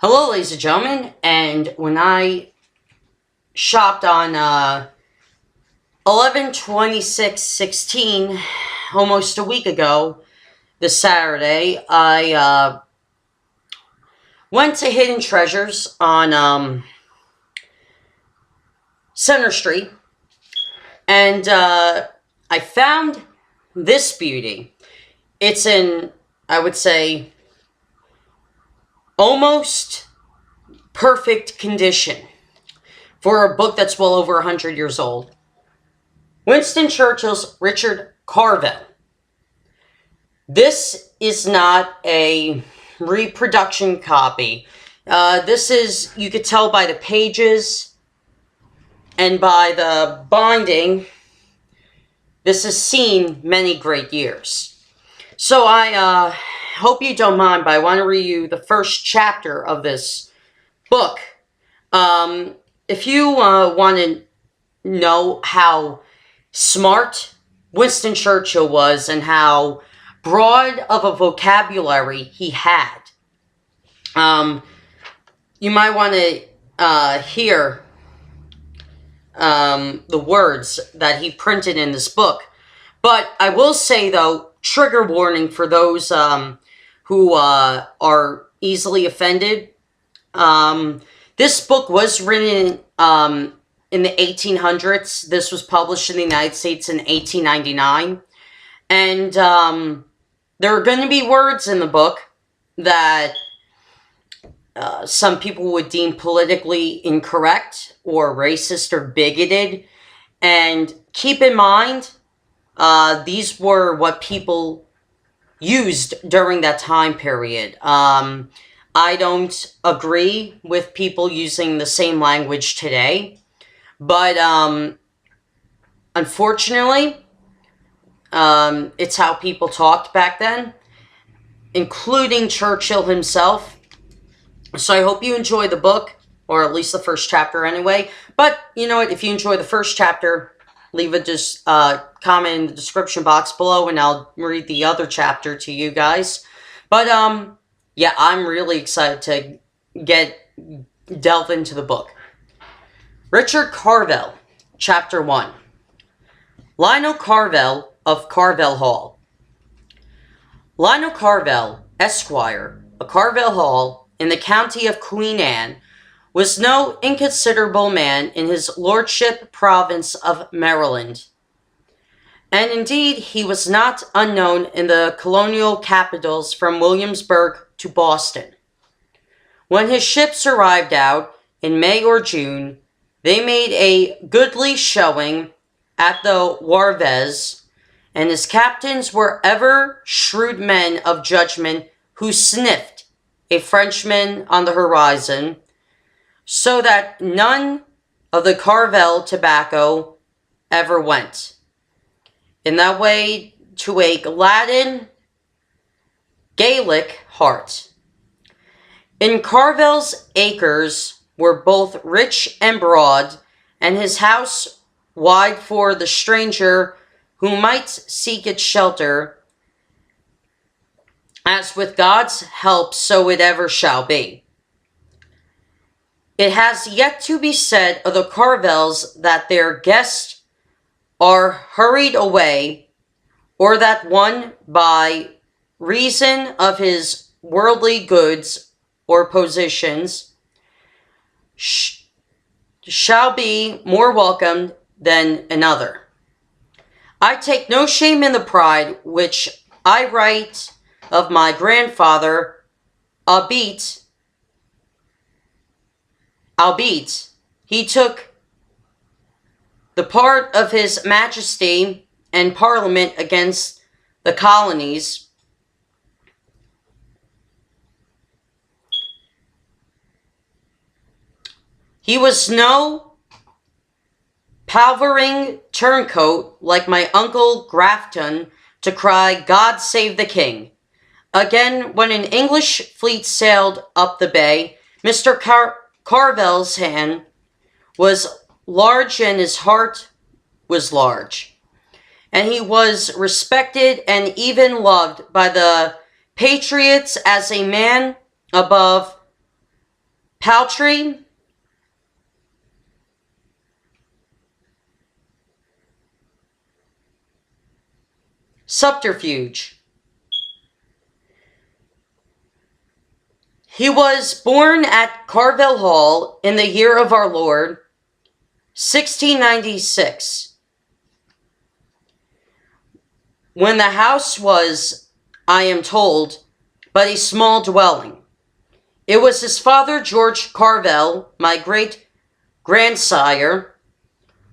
Hello, ladies and gentlemen, and when I shopped on 11/26/16, almost a week ago, this Saturday, I went to Hidden Treasures on Center Street, and I found this beauty. It's in, I would say, almost perfect condition for a book that's well over 100 years old. Winston Churchill's Richard Carvel. This is not a reproduction copy. This is, you could tell by the pages and by the binding, this has seen many great years. So I hope you don't mind, but I want to read you the first chapter of this book. If you want to know how smart Winston Churchill was and how broad of a vocabulary he had, you might want to hear the words that he printed in this book. But I will say, though, trigger warning for those who are easily offended. This book was written in the 1800s. This was published in the United States in 1899. And there are going to be words in the book that some people would deem politically incorrect or racist or bigoted. And keep in mind, these were what people used during that time period. I don't agree with people using the same language today, but unfortunately, it's how people talked back then, including Churchill himself. So I hope you enjoy the book, or at least the first chapter anyway. But you know what? If you enjoy the first chapter, leave a comment in the description box below, and I'll read the other chapter to you guys. But yeah, I'm really excited to delve into the book. Richard Carvel, Chapter 1. Lionel Carvel of Carvel Hall. Lionel Carvel, Esquire, of Carvel Hall, in the county of Queen Anne, was no inconsiderable man in his lordship province of Maryland. And indeed, he was not unknown in the colonial capitals from Williamsburg to Boston. When his ships arrived out in May or June, they made a goodly showing at the Wharves, and his captains were ever shrewd men of judgment who sniffed a Frenchman on the horizon, so that none of the Carvel tobacco ever went. In that way, to a Gaelic heart. In Carvel's acres were both rich and broad, and his house wide for the stranger who might seek its shelter, as with God's help so it ever shall be. It has yet to be said of the Carvels that their guests are hurried away, or that one, by reason of his worldly goods or positions, shall be more welcomed than another. I take no shame in the pride which I write of my grandfather, albeit he took the part of his majesty and parliament against the colonies. He was no palvering turncoat like my uncle Grafton to cry, "God save the king." Again, when an English fleet sailed up the bay, Mr. Carvel's hand was large and his heart was large. And he was respected and even loved by the patriots as a man above Paltry, subterfuge. He was born at Carvel Hall in the year of our Lord, 1696, when the house was, I am told, but a small dwelling. It was his father, George Carvel, my great-grandsire,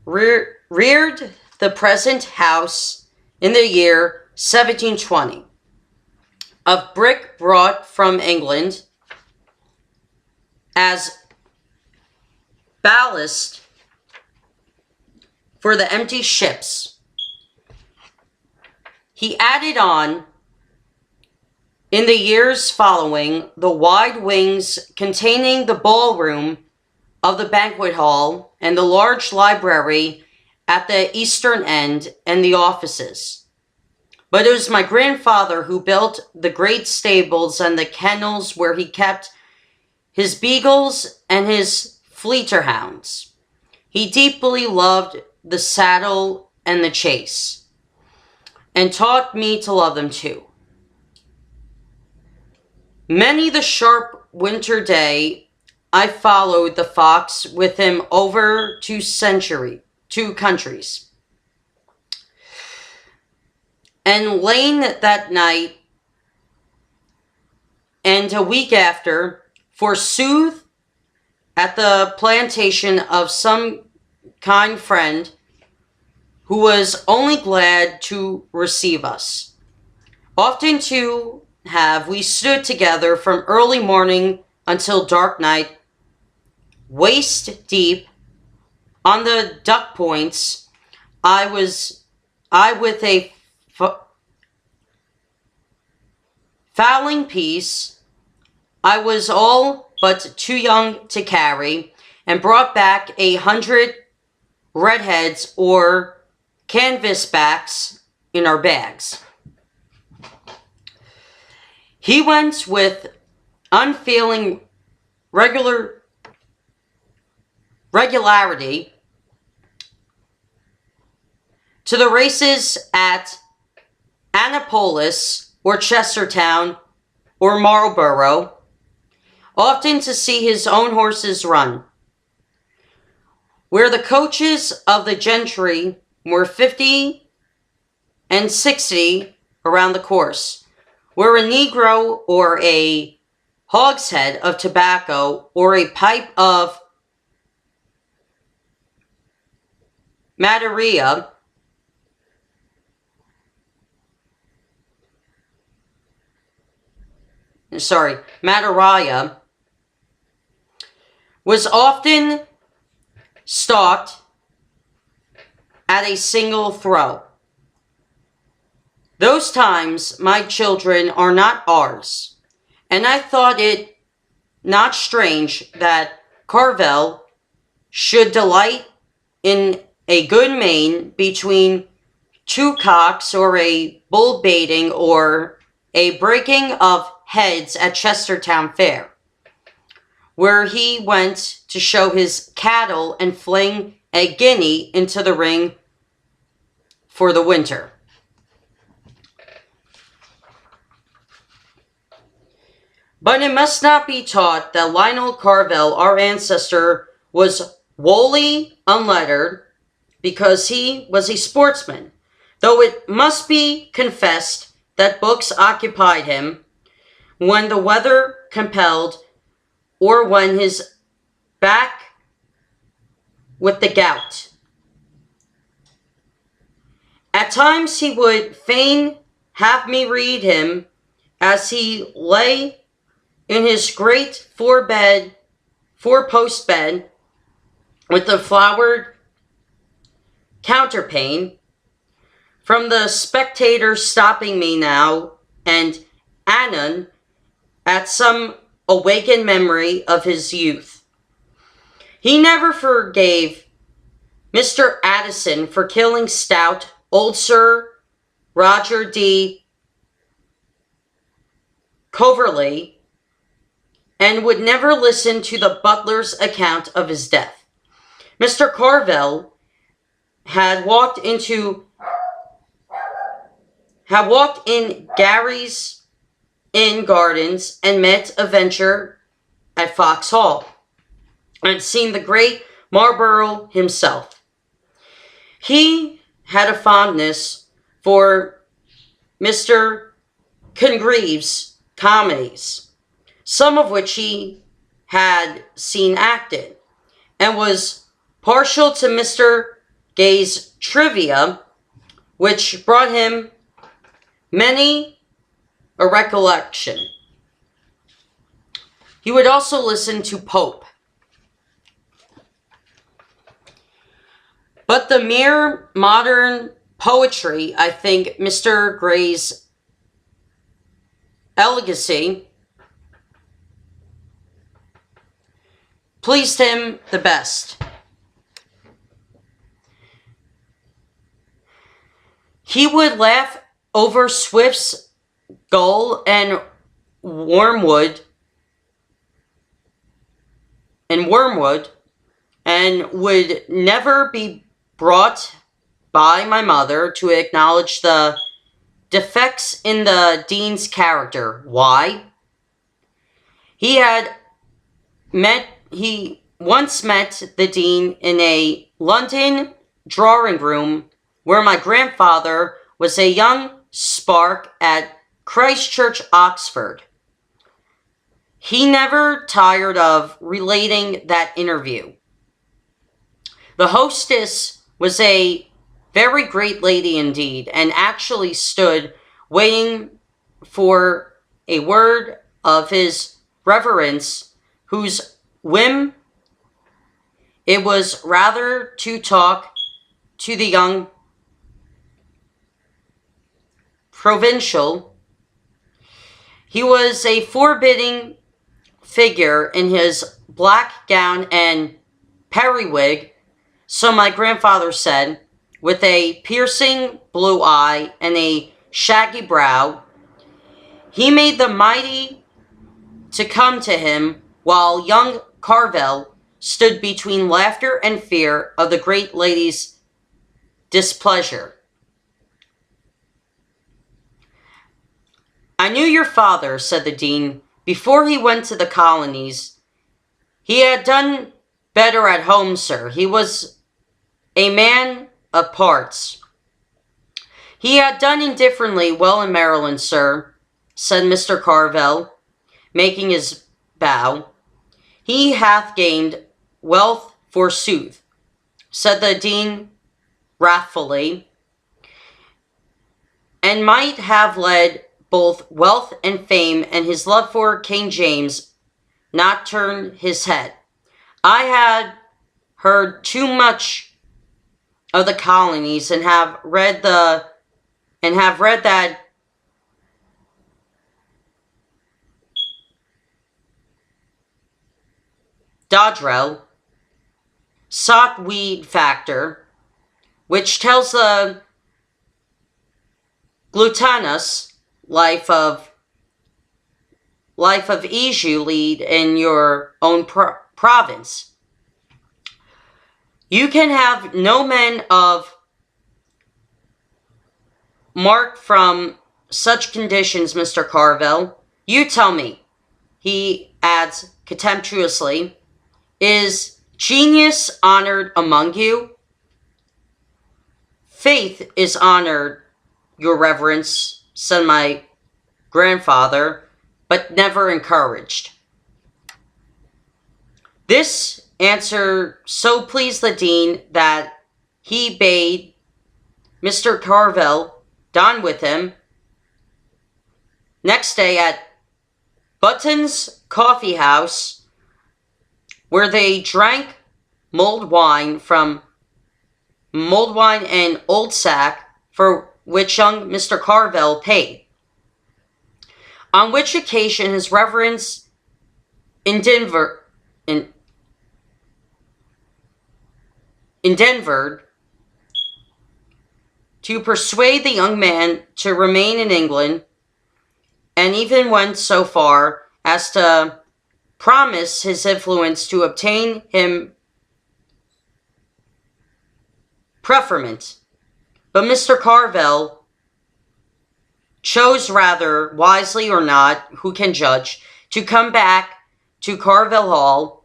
reared the present house in the year 1720, of brick brought from England as ballast for the empty ships. He added on, in the years following, the wide wings containing the ballroom of the banquet hall and the large library at the eastern end and the offices. But it was my grandfather who built the great stables and the kennels where he kept his beagles and his fleeter hounds. He deeply loved the saddle and the chase, and taught me to love them too. Many the sharp winter day, I followed the fox with him over two countries, and lain that night and a week after, forsooth, at the plantation of some kind friend who was only glad to receive us. Often too have we stood together from early morning until dark night, waist deep on the duck points. I with a fowling piece I was all but too young to carry, and brought back 100 redheads or canvasbacks in our bags. He went with unfailing regularity to the races at Annapolis or Chestertown or Marlborough, often to see his own horses run, where the coaches of the gentry were 50 and 60 around the course, where a Negro or a hogshead of tobacco or a pipe of Madeira was often stalked at a single throw. Those times, my children, are not ours, and I thought it not strange that Carvel should delight in a good main between two cocks or a bull baiting or a breaking of heads at Chestertown Fair, where he went to show his cattle and fling a guinea into the ring for the winter. But it must not be taught that Lionel Carvel, our ancestor, was wholly unlettered because he was a sportsman, though it must be confessed that books occupied him when the weather compelled, or when his back with the gout. At times he would fain have me read him as he lay in his great four-post bed with the flowered counterpane, from the Spectator stopping me now and anon at some awakened memory of his youth. He never forgave Mr. Addison for killing stout old Sir Roger de Coverley and would never listen to the butler's account of his death. Mr. Carvel had walked in Gary's Inn Gardens and met a venture at Fox Hall, and seen the great Marlborough himself. He had a fondness for Mr. Congreve's comedies, some of which he had seen acted, and was partial to Mr. Gay's trivia, which brought him many a recollection. He would also listen to Pope. But the mere modern poetry, I think Mr. Gray's elegancy pleased him the best. He would laugh over Swift's Gull and Wormwood, and would never be brought by my mother to acknowledge the defects in the dean's character. Why? He once met the dean in a London drawing room where my grandfather was a young spark at Christ Church, Oxford. He never tired of relating that interview. The hostess was a very great lady indeed, and actually stood waiting for a word of his reverence, whose whim it was rather to talk to the young provincial. He was a forbidding figure in his black gown and periwig, so my grandfather said, with a piercing blue eye and a shaggy brow. He made the mighty to come to him, while young Carvel stood between laughter and fear of the great lady's displeasure. "I knew your father," said the dean, "before he went to the colonies. He had done better at home, sir. He was a man of parts." "He had done indifferently well in Maryland, sir," said Mr. Carvel, making his bow. "He hath gained wealth forsooth," said the dean wrathfully, "and might have led both wealth and fame, and his love for King James not turned his head. I had heard too much of the colonies, and have read that Dodrell sought weed factor, which tells the gluttonous life of ease you lead in your own province. You can have no men of mark from such conditions, Mr. Carvel. You tell me," he adds contemptuously, "is genius honored among you?" "Faith is honored, your reverence," said my grandfather, "but never encouraged." This answer so pleased the dean that he bade Mr. Carvel dine with him next day at Button's Coffee House, where they drank mulled wine and old sack, for which young Mr. Carvel paid. On which occasion his reverence endeavored to persuade the young man to remain in England, and even went so far as to promise his influence to obtain him preferment. But Mr. Carvel chose, rather wisely or not, who can judge, to come back to Carvel Hall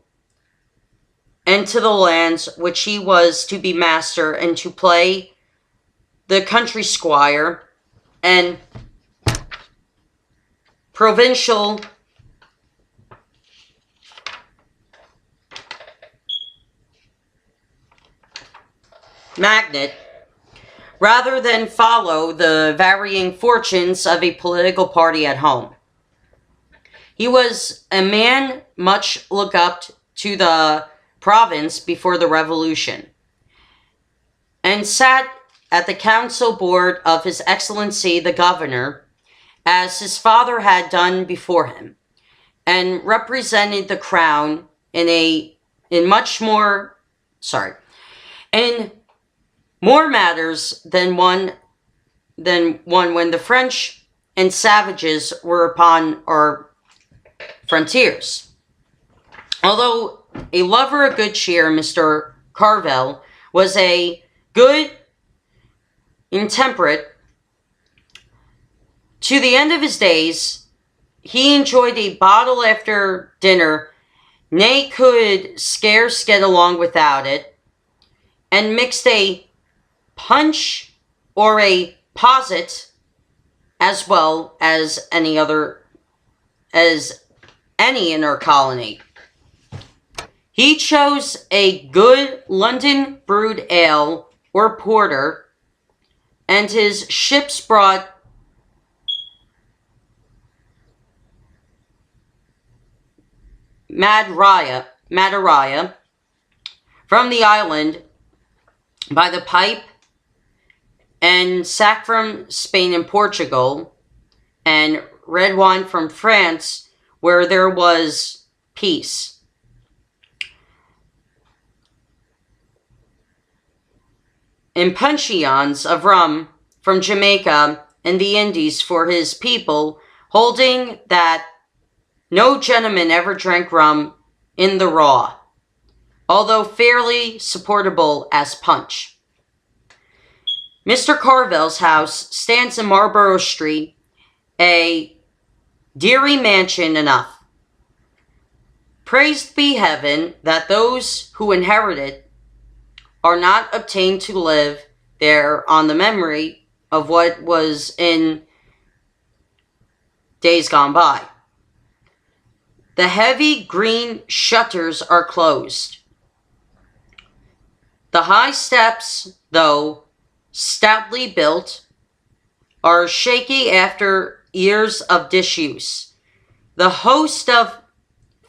and to the lands which he was to be master, and to play the country squire and provincial magnate, rather than follow the varying fortunes of a political party at home. He was a man much looked up to the province before the Revolution, and sat at the council board of His Excellency the Governor, as his father had done before him, and represented the crown in more matters than one when the French and savages were upon our frontiers. Although a lover of good cheer, Mr. Carvel was a good intemperate. To the end of his days, he enjoyed a bottle after dinner, nay, could scarce get along without it, and mixed a punch or a posset as well as any in our colony. He chose a good London brewed ale or porter, and his ships brought Madeira from the island by the pipe, and sack from Spain and Portugal, and red wine from France, where there was peace. And puncheons of rum from Jamaica and the Indies for his people, holding that no gentleman ever drank rum in the raw, although fairly supportable as punch. Mr. Carvel's house stands in Marlborough Street, a deary mansion enough. Praised be heaven that those who inherit it are not obtained to live there on the memory of what was in days gone by. The heavy green shutters are closed. The high steps, though stoutly built, are shaky after years of disuse. The host of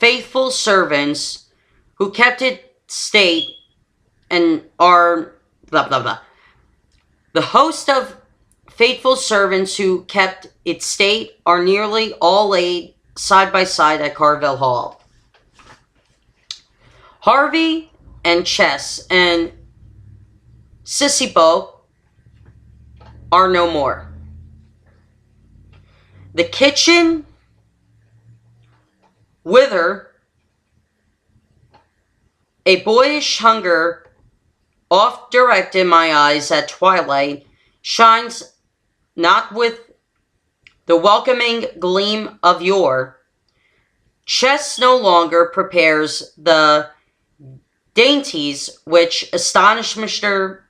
faithful servants who kept it state and are blah blah blah. The host of faithful servants who kept its state are nearly all laid side by side at Carvel Hall. Harvey and Chess and Sissipo are no more. The kitchen, whither a boyish hunger oft directed my eyes at twilight, shines not with the welcoming gleam of yore. Chess no longer prepares the dainties which astonished Mr.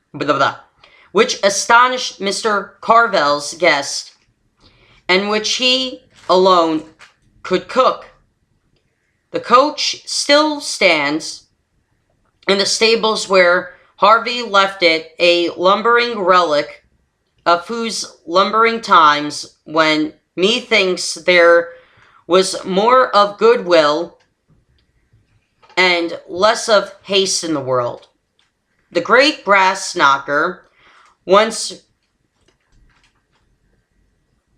Carvel's guest, and which he alone could cook. The coach still stands in the stables where Harvey left it, a lumbering relic of whose lumbering times, when methinks there was more of goodwill and less of haste in the world. The great brass knocker, once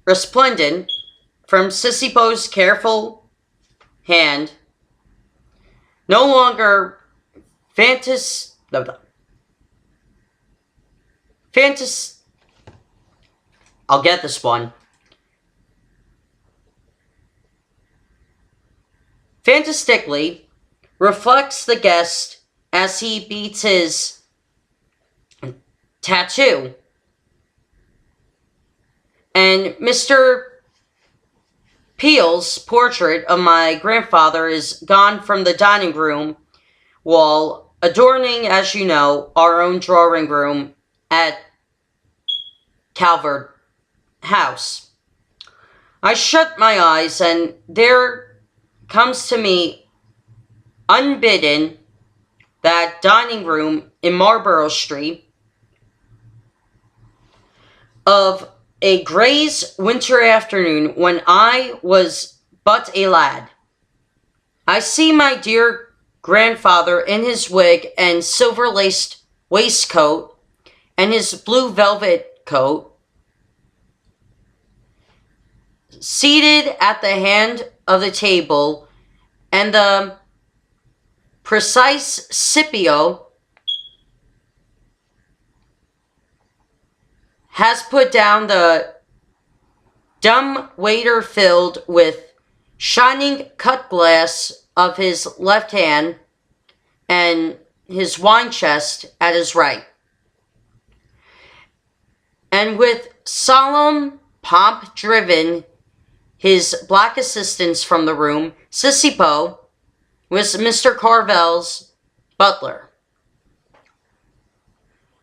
resplendent from Sissipo's careful hand, no longer I'll get this one. fantastically reflects the guest as he beats his tattoo. And Mr. Peel's portrait of my grandfather is gone from the dining room wall, adorning, as you know, our own drawing room at Carvel house. I shut my eyes, and there comes to me, unbidden, that dining room in Marlborough Street of a gray's winter afternoon when I was but a lad. I see my dear grandfather in his wig and silver-laced waistcoat and his blue velvet coat, seated at the hand of the table, and the precise Scipio has put down the dumb waiter filled with shining cut glass of his left hand and his wine chest at his right. And with solemn pomp driven his black assistants from the room, Scipio was Mr. Carvel's butler.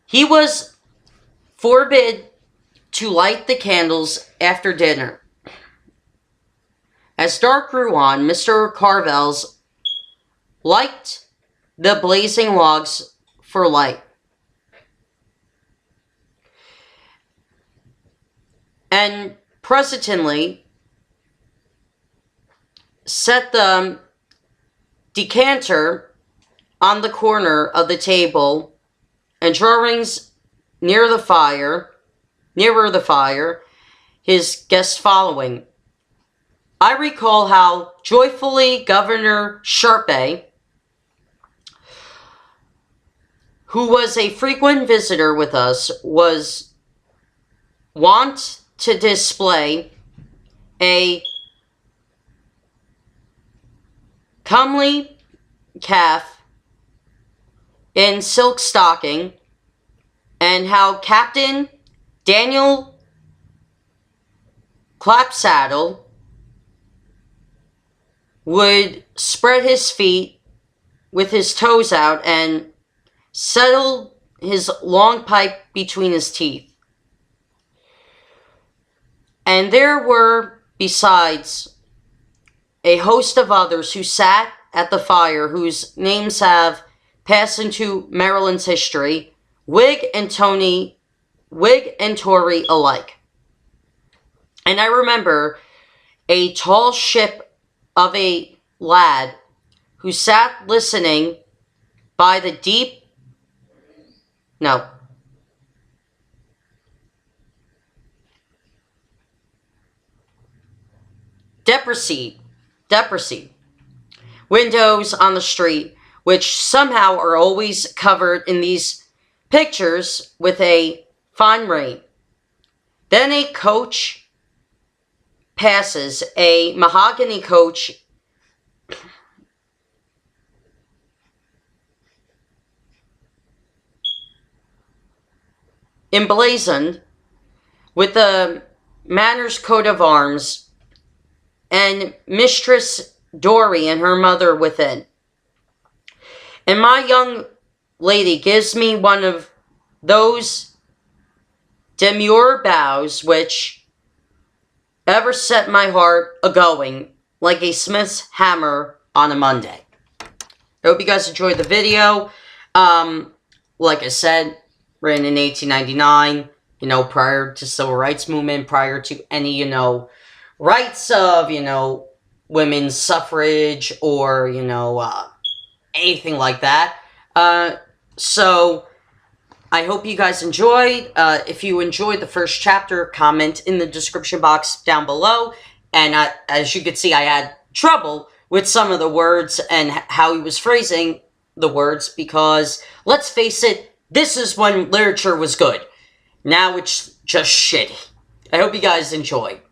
He was forbid to light the candles after dinner. As dark grew on, Mr. Carvel's lighted the blazing logs for light. And presently set the decanter on the corner of the table and drawings nearer the fire, his guests following. I recall how joyfully Governor Sharpe, who was a frequent visitor with us, was wont to display a comely calf in silk stocking, and how Captain Daniel Clapsaddle would spread his feet with his toes out and settle his long pipe between his teeth. And there were, besides, a host of others who sat at the fire, whose names have passed into Maryland's history, Whig and Tory alike. And I remember a tall ship of a lad who sat listening by the depressy windows on the street, which somehow are always covered in these pictures with a fine rain. Then a coach passes, a mahogany coach emblazoned with the Manor's coat of arms and Mistress Dory and her mother within. And my young lady gives me one of those demure bows which ever set my heart a-going like a smith's hammer on a Monday. I hope you guys enjoyed the video. Like I said, written in 1899, prior to civil rights movement, prior to any, rights of, women's suffrage or, anything like that. So I hope you guys enjoyed. If you enjoyed the first chapter, comment in the description box down below. And as you can see, I had trouble with some of the words and how he was phrasing the words because, let's face it, this is when literature was good. Now it's just shitty. I hope you guys enjoyed.